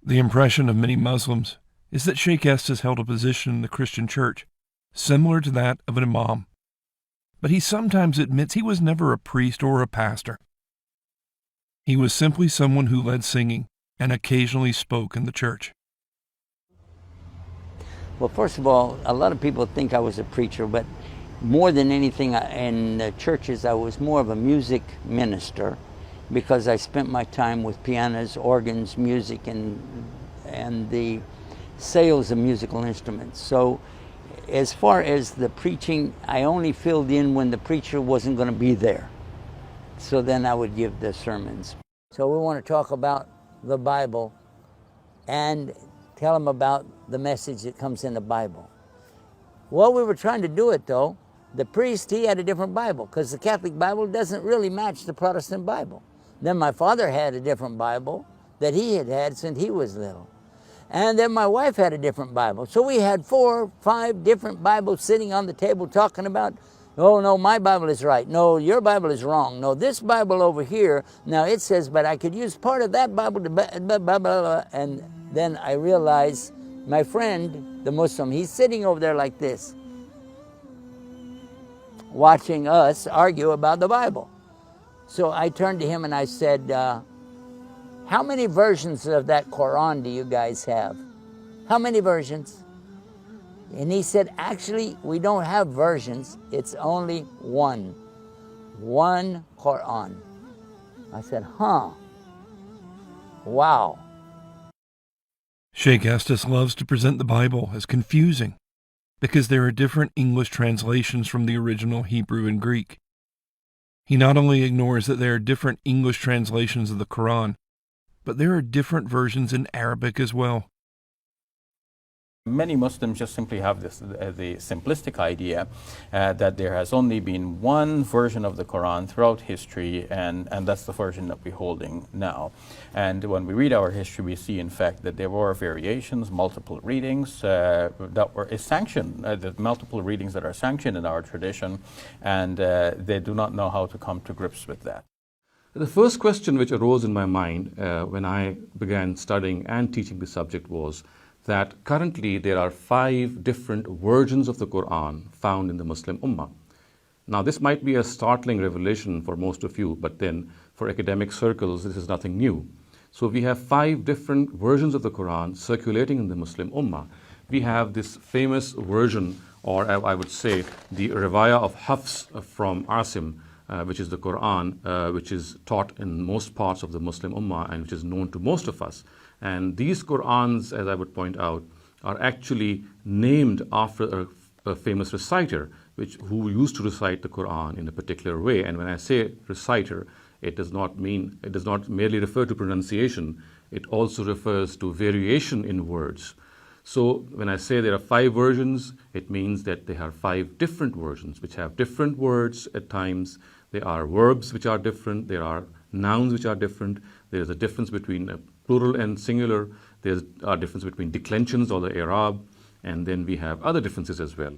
The impression of many Muslims is that Sheikh Estes held a position in the Christian church similar to that of an imam, but he sometimes admits he was never a priest or a pastor. He was simply someone who led singing and occasionally spoke in the church. Well, first of all, a lot of people think I was a preacher, but more than anything in the churches, I was more of a music minister because I spent my time with pianos, organs, music, and the sales of musical instruments. So as far as the preaching, I only filled in when the preacher wasn't going to be there. So then I would give the sermons. So we want to talk about the Bible and tell them about the message that comes in the Bible. While we were trying to do it, though, the priest, he had a different Bible because the Catholic Bible doesn't really match the Protestant Bible. Then my father had a different Bible that he had since he was little. And then my wife had a different Bible. So we had 4 or 5 different Bibles sitting on the table talking about, oh, no, my Bible is right. No, your Bible is wrong. No, this Bible over here, now it says, but I could use part of that Bible to blah, blah, blah, blah. And then I realized my friend, the Muslim, he's sitting over there like this, watching us argue about the Bible. So I turned to him and I said, how many versions of that Quran do you guys have? How many versions? And he said, actually, we don't have versions. It's only one Quran. I said, huh, wow. Sheikh Estes loves to present the Bible as confusing because there are different English translations from the original Hebrew and Greek. He not only ignores that there are different English translations of the Quran, but there are different versions in Arabic as well. Many Muslims just simply have the simplistic idea that there has only been one version of the Quran throughout history, and that's the version that we're holding now. And when we read our history, we see, in fact, that there were variations, multiple readings that were sanctioned, the multiple readings that are sanctioned in our tradition, and they do not know how to come to grips with that. The first question which arose in my mind when I began studying and teaching the subject was that currently there are 5 different versions of the Quran found in the Muslim Ummah. Now this might be a startling revelation for most of you, but then for academic circles this is nothing new. So we have 5 different versions of the Quran circulating in the Muslim Ummah. We have this famous version, or I would say the Riwayah of Hafs from Asim, which is the Quran, which is taught in most parts of the Muslim Ummah and which is known to most of us. And these Qur'ans, as I would point out, are actually named after a famous reciter who used to recite the Qur'an in a particular way. And when I say reciter, it does not merely refer to pronunciation, it also refers to variation in words. So when I say there are 5 versions, it means that there are 5 different versions which have different words at times. There are verbs which are different, there are nouns which are different, there is a difference between plural and singular, there's a difference between declensions or the i'rab, and then we have other differences as well.